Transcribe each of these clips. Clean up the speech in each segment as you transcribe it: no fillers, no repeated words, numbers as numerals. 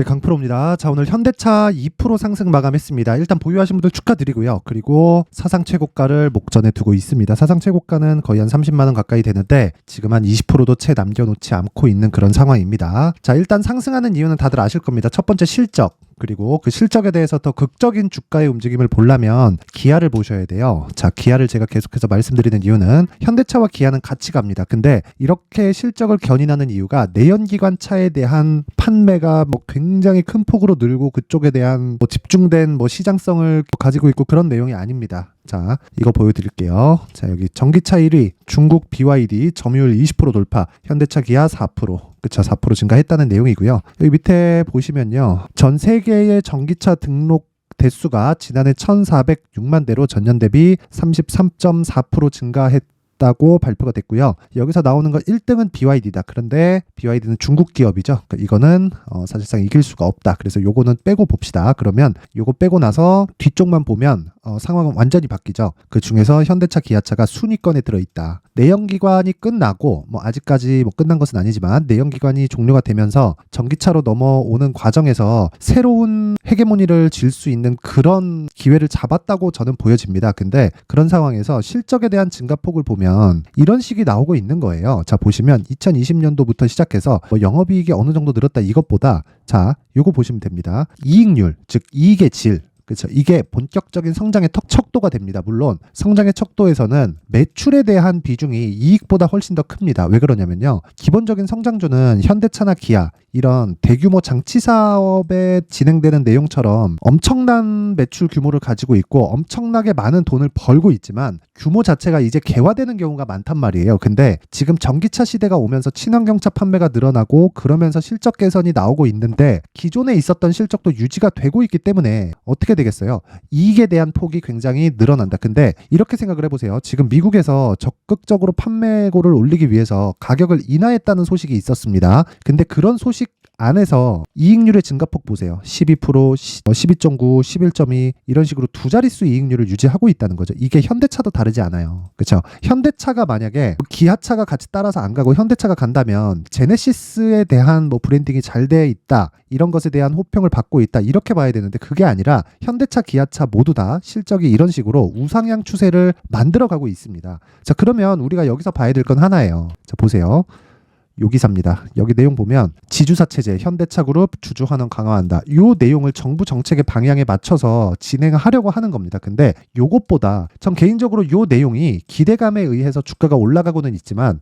강프로입니다. 자, 오늘 현대차 2% 상승 마감했습니다. 일단 보유하신 분들 축하드리고요. 그리고 사상 최고가를 목전에 두고 있습니다. 사상 최고가는 거의 한 30만 원 가까이 되는데 지금 한 20%도 채 남겨놓지 않고 있는 그런 상황입니다. 자, 일단 상승하는 이유는 다들 아실 겁니다. 첫 번째 실적. 그리고 그 실적에 대해서 더 극적인 주가의 움직임을 보려면 기아를 보셔야 돼요. 자, 기아를 제가 계속해서 말씀드리는 이유는 현대차와 기아는 같이 갑니다. 근데 이렇게 실적을 견인하는 이유가 내연기관 차에 대한 판매가 굉장히 큰 폭으로 늘고 그쪽에 대한 집중된 시장성을 가지고 있고 그런 내용이 아닙니다. 자, 이거 보여드릴게요. 자, 여기 전기차 1위 중국 BYD 점유율 20% 돌파, 현대차 기아 4%. 그쵸, 4% 증가했다는 내용이고요. 여기 밑에 보시면요, 전 세계의 전기차 등록 대수가 지난해 1,406만 대로 전년 대비 33.4% 증가했다고 발표가 됐고요. 여기서 나오는 거 1등은 BYD다. 그런데 BYD는 중국 기업이죠. 그러니까 이거는 사실상 이길 수가 없다. 그래서 요거는 빼고 봅시다. 그러면 요거 빼고 나서 뒤쪽만 보면 상황은 완전히 바뀌죠. 그 중에서 현대차 기아차가 순위권에 들어있다. 내연기관이 끝나고 아직까지 끝난 것은 아니지만 내연기관이 종료가 되면서 전기차로 넘어오는 과정에서 새로운 헤게모니를 질 수 있는 그런 기회를 잡았다고 저는 보여집니다. 근데 그런 상황에서 실적에 대한 증가폭을 보면 이런 식이 나오고 있는 거예요. 자, 보시면 2020년도부터 시작해서 영업이익이 어느 정도 늘었다 이것보다, 자, 요거 보시면 됩니다. 이익률, 즉 이익의 질. 그렇죠. 이게 본격적인 성장의 척도가 됩니다. 물론 성장의 척도에서는 매출에 대한 비중이 이익보다 훨씬 더 큽니다. 왜 그러냐면요, 기본적인 성장주는 현대차나 기아 이런 대규모 장치 사업에 진행되는 내용처럼 엄청난 매출 규모를 가지고 있고 엄청나게 많은 돈을 벌고 있지만 규모 자체가 이제 개화되는 경우가 많단 말이에요. 근데 지금 전기차 시대가 오면서 친환경차 판매가 늘어나고 그러면서 실적 개선이 나오고 있는데 기존에 있었던 실적도 유지가 되고 있기 때문에 어떻게 되겠어요? 이익에 대한 폭이 굉장히 늘어난다. 근데 이렇게 생각을 해보세요. 지금 미국에서 적극적으로 판매고를 올리기 위해서 가격을 인하했다는 소식이 있었습니다. 근데 그런 소식 안에서 이익률의 증가폭 보세요. 12%, 12.9, 11.2 이런 식으로 두 자릿수 이익률을 유지하고 있다는 거죠. 이게 현대차도 다르지 않아요. 그렇죠? 현대차가 만약에 기아차가 같이 따라서 안 가고 현대차가 간다면 제네시스에 대한 브랜딩이 잘 돼 있다, 이런 것에 대한 호평을 받고 있다, 이렇게 봐야 되는데 그게 아니라 현대차, 기아차 모두 다 실적이 이런 식으로 우상향 추세를 만들어가고 있습니다. 자, 그러면 우리가 여기서 봐야 될 건 하나예요. 자, 보세요. 요기사입니다. 여기 내용 보면 지주사 체제, 현대차 그룹 주주 환원 강화한다. 요 내용을 정부 정책의 방향에 맞춰서 진행하려고 하는 겁니다. 근데 요것보다 전 개인적으로 요 내용이 기대감에 의해서 주가가 올라가고는 있지만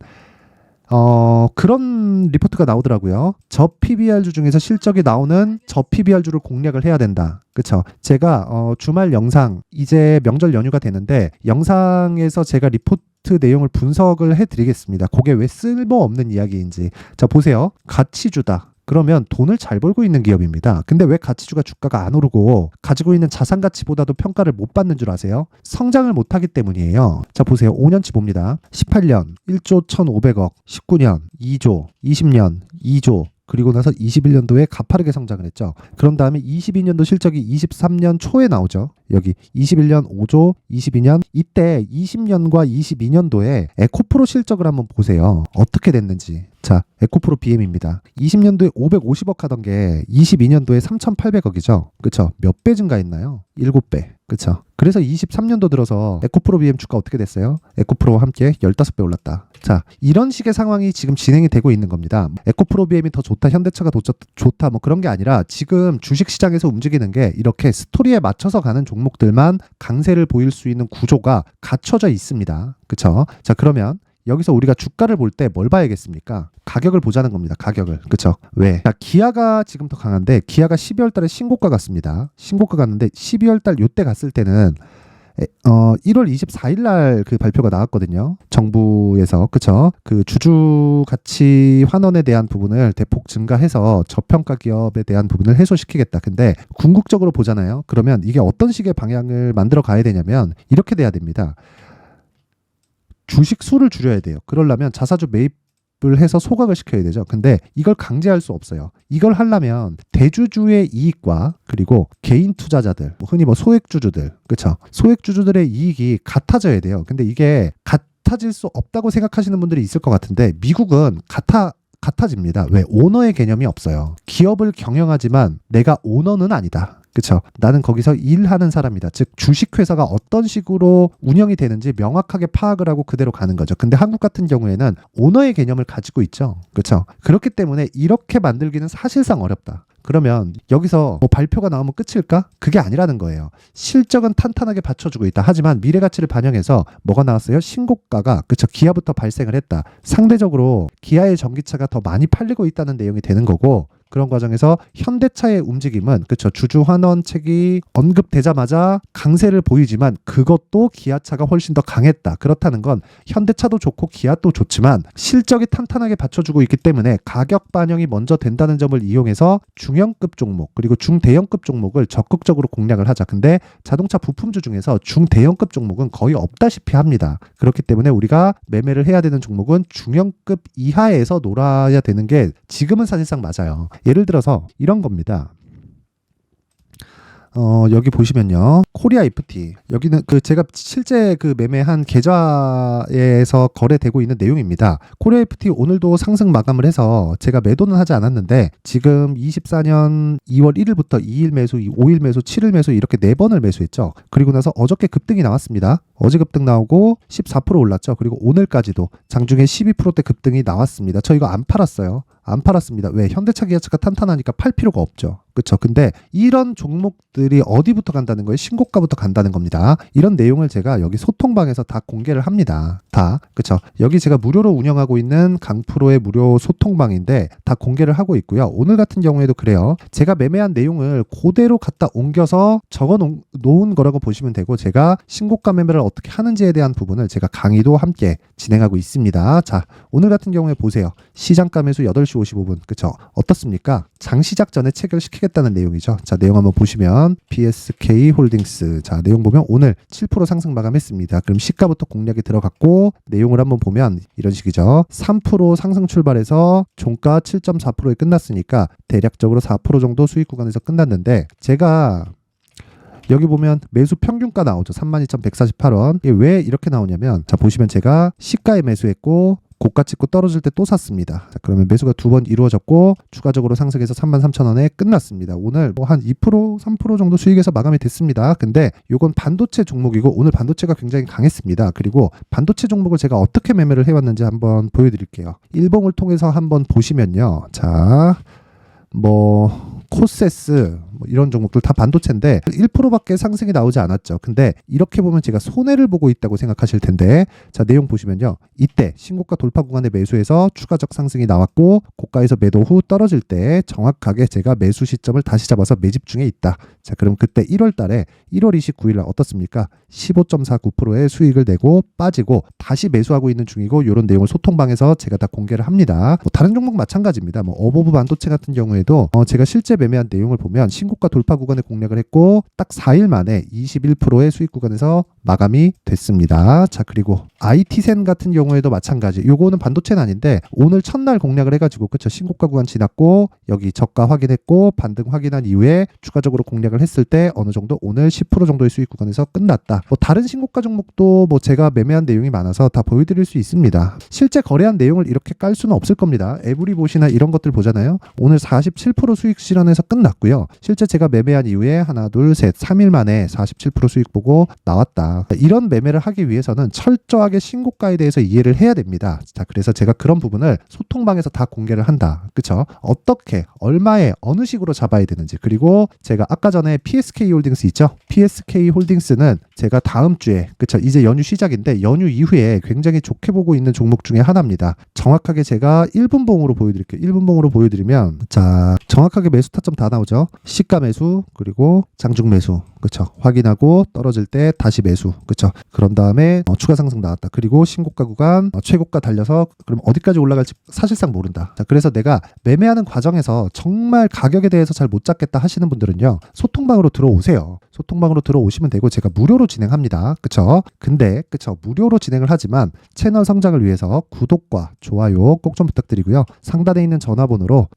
그런 리포트가 나오더라고요. 저 PBR주 중에서 실적이 나오는 저 PBR주를 공략을 해야 된다. 그쵸? 제가 주말 영상, 이제 명절 연휴가 되는데 영상에서 제가 리포트 내용을 분석을 해드리겠습니다. 그게 왜 쓸모없는 이야기인지. 자, 보세요. 가치주다. 그러면 돈을 잘 벌고 있는 기업입니다. 근데 왜 가치주가 주가가 안 오르고 가지고 있는 자산 가치보다도 평가를 못 받는 줄 아세요? 성장을 못하기 때문이에요. 자, 보세요. 5년치 봅니다. 18년 1조 1,500억, 19년 2조, 20년 2조, 그리고 나서 21년도에 가파르게 성장을 했죠. 그런 다음에 22년도 실적이 23년 초에 나오죠. 여기 21년 5조, 22년, 이때 20년과 22년도에 에코프로 실적을 한번 보세요. 어떻게 됐는지. 자, 에코프로 BM입니다. 20년도에 550억 하던 게 22년도에 3,800억이죠. 그쵸? 몇 배 증가했나요? 7배. 그쵸? 그래서 23년도 들어서 에코프로 BM 주가 어떻게 됐어요? 에코프로와 함께 15배 올랐다. 자, 이런 식의 상황이 지금 진행이 되고 있는 겁니다. 에코프로 BM이 더 좋다, 현대차가 더 좋다, 그런 게 아니라 지금 주식시장에서 움직이는 게 이렇게 스토리에 맞춰서 가는 종목들만 강세를 보일 수 있는 구조가 갖춰져 있습니다. 그쵸? 자, 그러면 여기서 우리가 주가를 볼 때 뭘 봐야겠습니까? 가격을 보자는 겁니다. 가격을. 그쵸? 왜? 자, 기아가 지금 더 강한데 기아가 12월 달에 신고가 갔습니다. 신고가 갔는데 12월 달 요때 갔을 때는 1월 24일 날 그 발표가 나왔거든요. 정부에서. 그쵸? 그 주주 가치 환원에 대한 부분을 대폭 증가해서 저평가 기업에 대한 부분을 해소시키겠다. 근데 궁극적으로 보잖아요. 그러면 이게 어떤 식의 방향을 만들어 가야 되냐면 이렇게 돼야 됩니다. 주식 수를 줄여야 돼요. 그러려면 자사주 매입을 해서 소각을 시켜야 되죠. 근데 이걸 강제할 수 없어요. 이걸 하려면 대주주의 이익과 그리고 개인 투자자들, 흔히 소액주주들, 그렇죠? 소액주주들의 이익이 같아져야 돼요. 근데 이게 같아질 수 없다고 생각하시는 분들이 있을 것 같은데 미국은 같아집니다. 왜? 오너의 개념이 없어요. 기업을 경영하지만 내가 오너는 아니다. 그쵸? 나는 거기서 일하는 사람이다. 즉 주식회사가 어떤 식으로 운영이 되는지 명확하게 파악을 하고 그대로 가는 거죠. 근데 한국 같은 경우에는 오너의 개념을 가지고 있죠. 그쵸? 그렇기 때문에 이렇게 만들기는 사실상 어렵다. 그러면 여기서 뭐 발표가 나오면 끝일까? 그게 아니라는 거예요. 실적은 탄탄하게 받쳐주고 있다. 하지만 미래 가치를 반영해서 뭐가 나왔어요? 신고가가 그쵸? 기아부터 발생을 했다. 상대적으로 기아의 전기차가 더 많이 팔리고 있다는 내용이 되는 거고, 그런 과정에서 현대차의 움직임은 그쵸, 주주 환원책이 언급되자마자 강세를 보이지만 그것도 기아차가 훨씬 더 강했다. 그렇다는 건 현대차도 좋고 기아도 좋지만 실적이 탄탄하게 받쳐주고 있기 때문에 가격 반영이 먼저 된다는 점을 이용해서 중형급 종목 그리고 중대형급 종목을 적극적으로 공략을 하자. 근데 자동차 부품주 중에서 중대형급 종목은 거의 없다시피 합니다. 그렇기 때문에 우리가 매매를 해야 되는 종목은 중형급 이하에서 놀아야 되는 게 지금은 사실상 맞아요. 예를 들어서 이런 겁니다. 여기 보시면요. 코리아 FT. 여기는 제가 실제 매매한 계좌에서 거래되고 있는 내용입니다. 코리아 FT 오늘도 상승 마감을 해서 제가 매도는 하지 않았는데 지금 24년 2월 1일부터 2일 매수, 5일 매수, 7일 매수 이렇게 4번을 매수했죠. 그리고 나서 어저께 급등이 나왔습니다. 어제 급등 나오고 14% 올랐죠. 그리고 오늘까지도 장중에 12%대 급등이 나왔습니다. 저 이거 안 팔았어요. 안 팔았습니다. 왜? 현대차 기아차가 탄탄하니까 팔 필요가 없죠. 그렇죠. 근데 이런 종목들이 어디부터 간다는 거예요? 신고가부터 간다는 겁니다. 이런 내용을 제가 여기 소통방에서 다 공개를 합니다. 다. 그렇죠. 여기 제가 무료로 운영하고 있는 강프로의 무료 소통방인데 다 공개를 하고 있고요. 오늘 같은 경우에도 그래요. 제가 매매한 내용을 그대로 갖다 옮겨서 적어 놓은 거라고 보시면 되고, 제가 신고가 매매를 어떻게 하는지에 대한 부분을 제가 강의도 함께 진행하고 있습니다. 자, 오늘 같은 경우에 보세요. 시장가 매수 8시 55분. 그쵸? 어떻습니까? 장 시작 전에 체결시키겠다는 내용이죠. 자, 내용 한번 보시면 PSK 홀딩스. 자, 내용 보면 오늘 7% 상승 마감했습니다. 그럼 시가부터 공략이 들어갔고, 내용을 한번 보면 이런 식이죠. 3% 상승 출발해서 종가 7.4%에 끝났으니까 대략적으로 4% 정도 수익 구간에서 끝났는데, 제가 여기 보면 매수 평균가 나오죠. 32,148원. 이게 왜 이렇게 나오냐면, 자, 보시면 제가 시가에 매수했고 고가 찍고 떨어질 때 또 샀습니다. 자, 그러면 매수가 2번 이루어졌고 추가적으로 상승해서 33,000원에 끝났습니다. 오늘 뭐 한 2%, 3% 정도 수익에서 마감이 됐습니다. 근데 요건 반도체 종목이고 오늘 반도체가 굉장히 강했습니다. 그리고 반도체 종목을 제가 어떻게 매매를 해왔는지 한번 보여드릴게요. 일봉을 통해서 한번 보시면요. 자, 코세스 이런 종목들 다 반도체인데 1%밖에 상승이 나오지 않았죠. 근데 이렇게 보면 제가 손해를 보고 있다고 생각하실 텐데, 자, 내용 보시면요. 이때 신고가 돌파 구간에 매수해서 추가적 상승이 나왔고 고가에서 매도 후 떨어질 때 정확하게 제가 매수 시점을 다시 잡아서 매집 중에 있다. 자, 그럼 그때 1월 달에 1월 29일 날 어떻습니까? 15.49%의 수익을 내고 빠지고 다시 매수하고 있는 중이고, 이런 내용을 소통방에서 제가 다 공개를 합니다. 다른 종목 마찬가지입니다. 어버브 반도체 같은 경우에도 제가 실제 매매한 내용을 보면 신고가 돌파 구간에 공략을 했고 딱 4일 만에 21%의 수익 구간에서 마감이 됐습니다. 자, 그리고 IT센 같은 경우에도 마찬가지. 요거는 반도체는 아닌데 오늘 첫날 공략을 해가지고 그쵸, 신고가 구간 지났고 여기 저가 확인했고 반등 확인한 이후에 추가적으로 공략을 했을 때 어느 정도 오늘 10% 정도의 수익 구간에서 끝났다. 다른 신고가 종목도 제가 매매한 내용이 많아서 다 보여드릴 수 있습니다. 실제 거래한 내용을 이렇게 깔 수는 없을 겁니다. 에브리봇이나 이런 것들 보잖아요. 오늘 47% 수익 실현해서 끝났고요. 실제 제가 매매한 이후에 하나, 둘, 셋, 3일 만에 47% 수익 보고 나왔다. 이런 매매를 하기 위해서는 철저하게 신고가에 대해서 이해를 해야 됩니다. 자, 그래서 제가 그런 부분을 소통방에서 다 공개를 한다. 그쵸? 어떻게, 얼마에, 어느 식으로 잡아야 되는지. 그리고 제가 아까 전에 PSK 홀딩스 있죠? PSK 홀딩스는 제가 다음 주에, 그쵸? 이제 연휴 시작인데 연휴 이후에 굉장히 좋게 보고 있는 종목 중에 하나입니다. 정확하게 제가 1분봉으로 보여드릴게요. 1분봉으로 보여드리면, 자, 정확하게 매수 타점 다 나오죠? 시가 매수, 그리고 장중 매수. 그쵸? 확인하고 떨어질 때 다시 매수. 그쵸? 그런 다음에 추가 상승 나왔다. 그리고 신고가 구간 최고가 달려서 그럼 어디까지 올라갈지 사실상 모른다. 자, 그래서 내가 매매하는 과정에서 정말 가격에 대해서 잘 못 잡겠다 하시는 분들은요, 소통방으로 들어오세요. 소통방으로 들어오시면 되고 제가 무료로 진행합니다. 그쵸? 근데 그쵸, 무료로 진행을 하지만 채널 성장을 위해서 구독과 좋아요 꼭 좀 부탁드리고요. 상단에 있는 전화번호로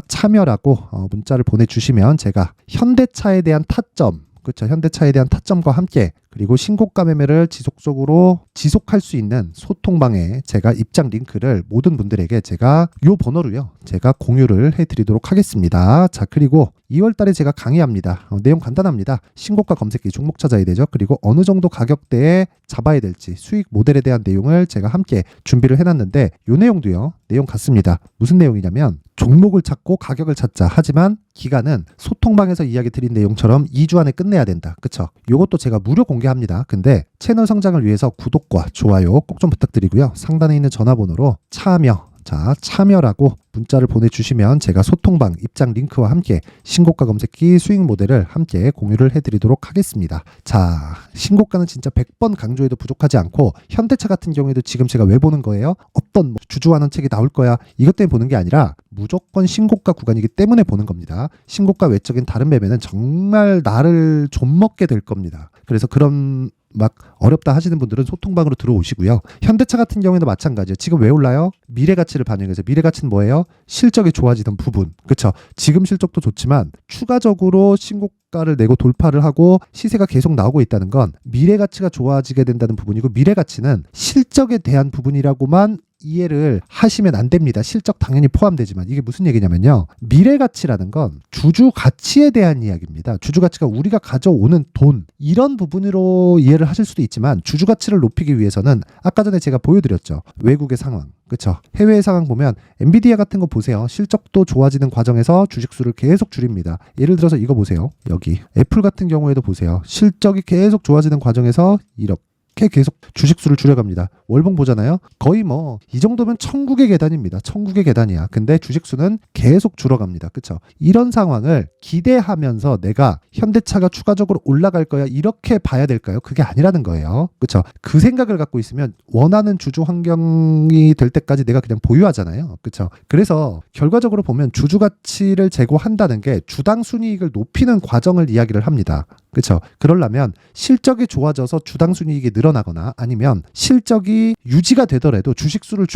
참여라고 문자를 보내주시면 제가 현대차에 대한 타점, 그렇죠, 현대차에 대한 타점과 함께 그리고 신고가 매매를 지속할 수 있는 소통방에 제가 입장 링크를 모든 분들에게 제가 요 번호로요. 제가 공유를 해드리도록 하겠습니다. 자, 그리고 2월 달에 제가 강의합니다. 내용 간단합니다. 신고가 검색기 종목 찾아야 되죠. 그리고 어느 정도 가격대에 잡아야 될지 수익 모델에 대한 내용을 제가 함께 준비를 해놨는데 요 내용도요. 내용 같습니다. 무슨 내용이냐면 종목을 찾고 가격을 찾자. 하지만 기간은 소통방에서 이야기 드린 내용처럼 2주 안에 끝내야 된다. 그쵸? 요것도 제가 무료 공개합니다. 근데 채널 성장을 위해서 구독과 좋아요 꼭 좀 부탁드리고요. 상단에 있는 전화번호로 참여라고 문자를 보내주시면 제가 소통방 입장 링크와 함께 신고가 검색기 수익 모델을 함께 공유를 해드리도록 하겠습니다. 자, 신고가는 진짜 100번 강조해도 부족하지 않고 현대차 같은 경우에도 지금 제가 왜 보는 거예요? 어떤 주주환원 책이 나올 거야 이것 때문에 보는 게 아니라 무조건 신고가 구간이기 때문에 보는 겁니다. 신고가 외적인 다른 매매는 정말 나를 좀먹게 될 겁니다. 그래서 그런 막 어렵다 하시는 분들은 소통방으로 들어오시고요. 현대차 같은 경우에는 마찬가지예요. 지금 왜 올라요? 미래 가치를 반영해서. 미래 가치는 뭐예요? 실적이 좋아지던 부분. 그렇죠? 지금 실적도 좋지만 추가적으로 신고가를 내고 돌파를 하고 시세가 계속 나오고 있다는 건 미래 가치가 좋아지게 된다는 부분이고, 미래 가치는 실적에 대한 부분이라고만 이해를 하시면 안 됩니다. 실적 당연히 포함되지만 이게 무슨 얘기냐면요. 미래 가치라는 건 주주 가치에 대한 이야기입니다. 주주 가치가 우리가 가져오는 돈, 이런 부분으로 이해를 하실 수도 있지만 주주 가치를 높이기 위해서는 아까 전에 제가 보여드렸죠. 외국의 상황. 그렇죠. 해외의 상황 보면 엔비디아 같은 거 보세요. 실적도 좋아지는 과정에서 주식수를 계속 줄입니다. 예를 들어서 이거 보세요. 여기 애플 같은 경우에도 보세요. 실적이 계속 좋아지는 과정에서 이렇게 계속 주식수를 줄여갑니다. 월봉 보잖아요. 거의 뭐 이 정도면 천국의 계단입니다. 천국의 계단이야. 근데 주식수는 계속 줄어갑니다. 그렇죠? 이런 상황을 기대하면서 내가 현대차가 추가적으로 올라갈 거야 이렇게 봐야 될까요? 그게 아니라는 거예요. 그렇죠? 그 생각을 갖고 있으면 원하는 주주 환경이 될 때까지 내가 그냥 보유하잖아요. 그렇죠? 그래서 결과적으로 보면 주주 가치를 제고한다는 게 주당 순이익을 높이는 과정을 이야기를 합니다. 그렇죠? 그러려면 실적이 좋아져서 주당 순이익이 늘어나거나 아니면 실적이 유지가 되더라도 주식수를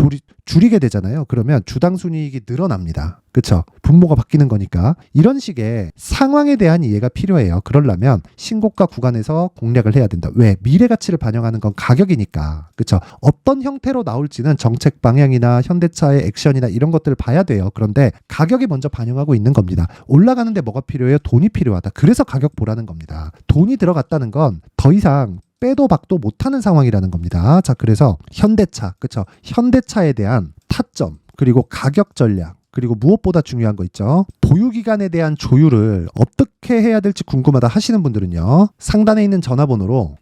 줄이게 되잖아요. 그러면 주당 순이익이 늘어납니다. 그렇죠? 분모가 바뀌는 거니까. 이런 식의 상황에 대한 이해가 필요해요. 그러려면 신고가 구간에서 공략을 해야 된다. 왜? 미래 가치를 반영하는 건 가격이니까. 그렇죠? 어떤 형태로 나올지는 정책 방향이나 현대차의 액션이나 이런 것들을 봐야 돼요. 그런데 가격이 먼저 반영하고 있는 겁니다. 올라가는데 뭐가 필요해요? 돈이 필요하다. 그래서 가격 보라는 겁니다. 돈이 들어갔다는 건 더 이상 빼도 박도 못하는 상황이라는 겁니다. 자, 그래서 현대차, 그렇죠? 현대차에 대한 타점, 그리고 가격 전략, 그리고 무엇보다 중요한 거 있죠. 보유기간에 대한 조율을 어떻게 해야 될지 궁금하다 하시는 분들은요. 상단에 있는 전화번호로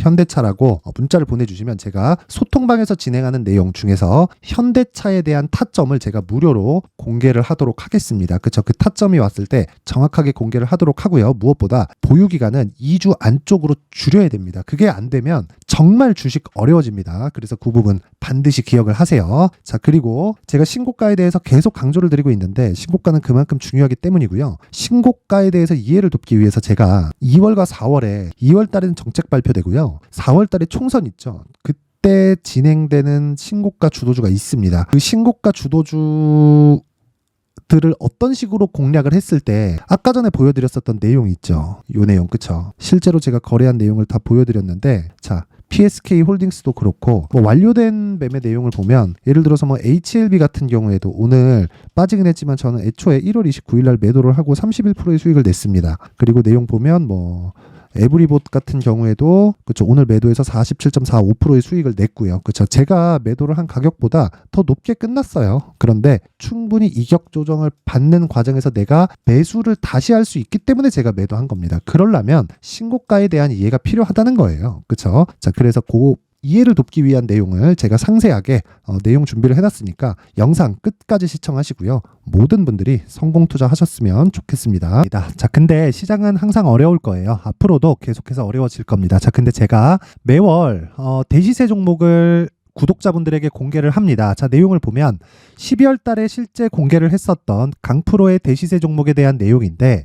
현대차라고 문자를 보내주시면 제가 소통방에서 진행하는 내용 중에서 현대차에 대한 타점을 제가 무료로 공개를 하도록 하겠습니다. 그쵸? 그 타점이 왔을 때 정확하게 공개를 하도록 하고요. 무엇보다 보유기간은 2주 안쪽으로 줄여야 됩니다. 그게 안 되면 정말 주식 어려워집니다. 그래서 그 부분 반드시 기억을 하세요. 자, 그리고 제가 신고가에 대해서 계속 강조를 드리고 있는데 신고가는 그만큼 중요하기 때문이고요. 신고가에 대해서 이해를 돕기 위해서 제가 2월과 4월에 2월 달에는 정책 발표되고요. 4월 달에 총선 있죠. 그때 진행되는 신고가 주도주가 있습니다. 그 신고가 주도주 들을 어떤 식으로 공략을 했을 때 아까 전에 보여드렸었던 내용이 있죠. 요 내용, 그쵸? 실제로 제가 거래한 내용을 다 보여드렸는데, 자, PSK 홀딩스도 그렇고 뭐 완료된 매매 내용을 보면 예를 들어서 뭐 HLB 같은 경우에도 오늘 빠지긴 했지만 저는 애초에 1월 29일 날 매도를 하고 31%의 수익을 냈습니다. 그리고 내용 보면 뭐 에브리봇 같은 경우에도 그쵸, 오늘 매도해서 47.45%의 수익을 냈고요. 그쵸, 제가 매도를 한 가격보다 더 높게 끝났어요. 그런데 충분히 이격 조정을 받는 과정에서 내가 매수를 다시 할 수 있기 때문에 제가 매도한 겁니다. 그러려면 신고가에 대한 이해가 필요하다는 거예요. 그쵸? 자, 그래서 이해를 돕기 위한 내용을 제가 상세하게 내용 준비를 해놨으니까 영상 끝까지 시청하시고요. 모든 분들이 성공 투자하셨으면 좋겠습니다. 자, 근데 시장은 항상 어려울 거예요. 앞으로도 계속해서 어려워질 겁니다. 자, 근데 제가 매월 대시세 종목을 구독자분들에게 공개를 합니다. 자, 내용을 보면 12월 달에 실제 공개를 했었던 강프로의 대시세 종목에 대한 내용인데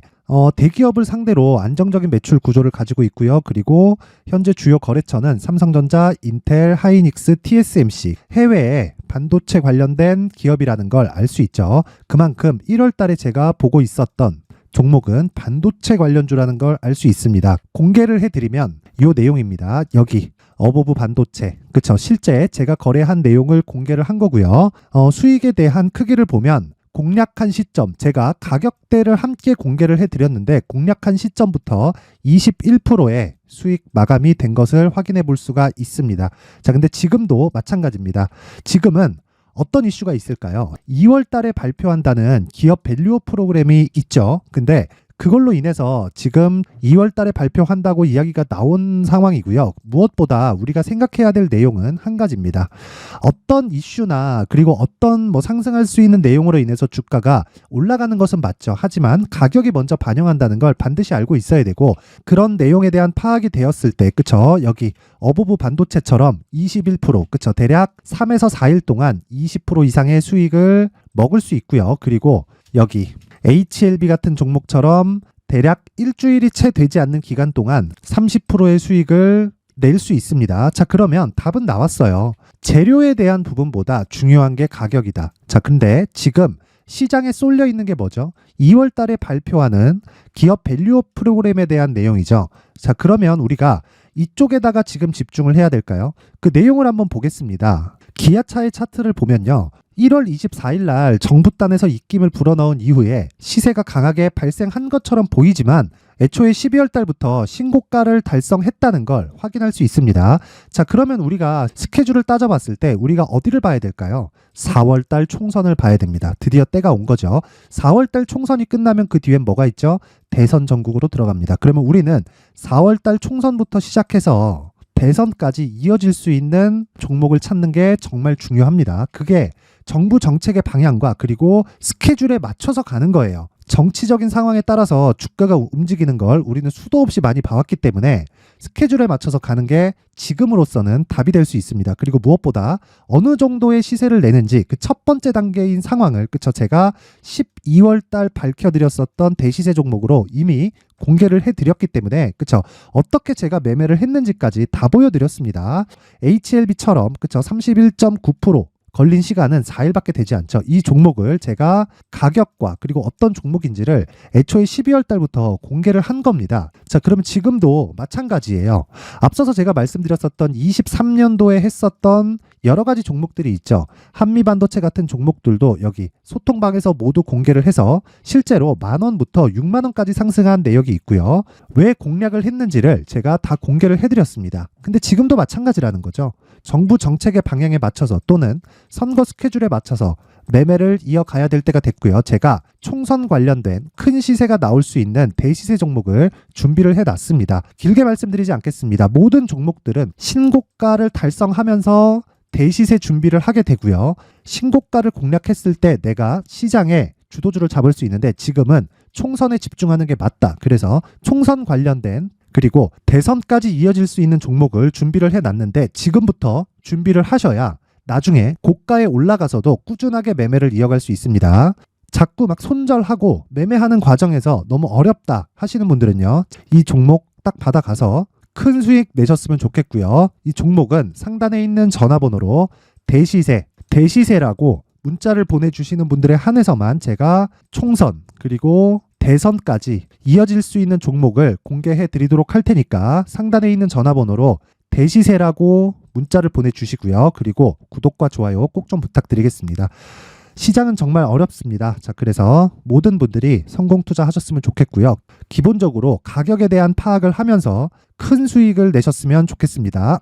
대기업을 상대로 안정적인 매출 구조를 가지고 있고요. 그리고 현재 주요 거래처는 삼성전자, 인텔, 하이닉스, TSMC, 해외에 반도체 관련된 기업이라는 걸 알 수 있죠. 그만큼 1월 달에 제가 보고 있었던 종목은 반도체 관련주라는 걸 알 수 있습니다. 공개를 해드리면 이 내용입니다. 여기 어보브 반도체, 그쵸? 실제 제가 거래한 내용을 공개를 한 거고요. 수익에 대한 크기를 보면 공략한 시점, 제가 가격대를 함께 공개를 해드렸는데 공략한 시점부터 21%의 수익 마감이 된 것을 확인해 볼 수가 있습니다. 자, 근데 지금도 마찬가지입니다. 지금은 어떤 이슈가 있을까요? 2월 달에 발표한다는 기업 밸류업 프로그램이 있죠. 근데 그걸로 인해서 지금 2월 달에 발표한다고 이야기가 나온 상황이고요. 무엇보다 우리가 생각해야 될 내용은 한 가지입니다. 어떤 이슈나 그리고 어떤 상승할 수 있는 내용으로 인해서 주가가 올라가는 것은 맞죠. 하지만 가격이 먼저 반영한다는 걸 반드시 알고 있어야 되고, 그런 내용에 대한 파악이 되었을 때, 그쵸? 여기 어보브 반도체처럼 21%, 그쵸? 대략 3에서 4일 동안 20% 이상의 수익을 먹을 수 있고요. 그리고 여기 HLB 같은 종목처럼 대략 일주일이 채 되지 않는 기간 동안 30%의 수익을 낼 수 있습니다. 자, 그러면 답은 나왔어요. 재료에 대한 부분보다 중요한 게 가격이다. 자, 근데 지금 시장에 쏠려 있는 게 뭐죠? 2월 달에 발표하는 기업 밸류업 프로그램에 대한 내용이죠. 자, 그러면 우리가 이쪽에다가 지금 집중을 해야 될까요? 그 내용을 한번 보겠습니다. 기아차의 차트를 보면요. 1월 24일 날 정부단에서 입김을 불어넣은 이후에 시세가 강하게 발생한 것처럼 보이지만 애초에 12월 달부터 신고가를 달성했다는 걸 확인할 수 있습니다. 자, 그러면 우리가 스케줄을 따져봤을 때 우리가 어디를 봐야 될까요? 4월 달 총선을 봐야 됩니다. 드디어 때가 온 거죠. 4월 달 총선이 끝나면 그 뒤엔 뭐가 있죠? 대선 전국으로 들어갑니다. 그러면 우리는 4월 달 총선부터 시작해서 대선까지 이어질 수 있는 종목을 찾는 게 정말 중요합니다. 그게 정부 정책의 방향과 그리고 스케줄에 맞춰서 가는 거예요. 정치적인 상황에 따라서 주가가 움직이는 걸 우리는 수도 없이 많이 봐왔기 때문에 스케줄에 맞춰서 가는 게 지금으로서는 답이 될 수 있습니다. 그리고 무엇보다 어느 정도의 시세를 내는지 그 첫 번째 단계인 상황을, 그쵸? 제가 12월 달 밝혀드렸었던 대시세 종목으로 이미 공개를 해드렸기 때문에, 그쵸? 어떻게 제가 매매를 했는지까지 다 보여드렸습니다. HLB처럼, 그쵸? 31.9% 걸린 시간은 4일밖에 되지 않죠. 이 종목을 제가 가격과 그리고 어떤 종목인지를 애초에 12월 달부터 공개를 한 겁니다. 자, 그러면 지금도 마찬가지예요. 앞서서 제가 말씀드렸었던 23년도에 했었던 여러 가지 종목들이 있죠. 한미반도체 같은 종목들도 여기 소통방에서 모두 공개를 해서 실제로 10,000원부터 60,000원까지 상승한 내역이 있고요. 왜 공략을 했는지를 제가 다 공개를 해드렸습니다. 근데 지금도 마찬가지라는 거죠. 정부 정책의 방향에 맞춰서 또는 선거 스케줄에 맞춰서 매매를 이어가야 될 때가 됐고요. 제가 총선 관련된 큰 시세가 나올 수 있는 대시세 종목을 준비를 해놨습니다. 길게 말씀드리지 않겠습니다. 모든 종목들은 신고가를 달성하면서 대시세 준비를 하게 되고요. 신고가를 공략했을 때 내가 시장에 주도주를 잡을 수 있는데 지금은 총선에 집중하는 게 맞다. 그래서 총선 관련된 그리고 대선까지 이어질 수 있는 종목을 준비를 해놨는데 지금부터 준비를 하셔야 나중에 고가에 올라가서도 꾸준하게 매매를 이어갈 수 있습니다. 자꾸 막 손절하고 매매하는 과정에서 너무 어렵다 하시는 분들은요. 이 종목 딱 받아가서 큰 수익 내셨으면 좋겠고요. 이 종목은 상단에 있는 전화번호로 대시세라고 문자를 보내주시는 분들에 한해서만 제가 총선 그리고 대선까지 이어질 수 있는 종목을 공개해 드리도록 할 테니까 상단에 있는 전화번호로 대시세라고 문자를 보내주시고요. 그리고 구독과 좋아요 꼭 좀 부탁드리겠습니다. 시장은 정말 어렵습니다. 자, 그래서 모든 분들이 성공 투자하셨으면 좋겠고요. 기본적으로 가격에 대한 파악을 하면서 큰 수익을 내셨으면 좋겠습니다.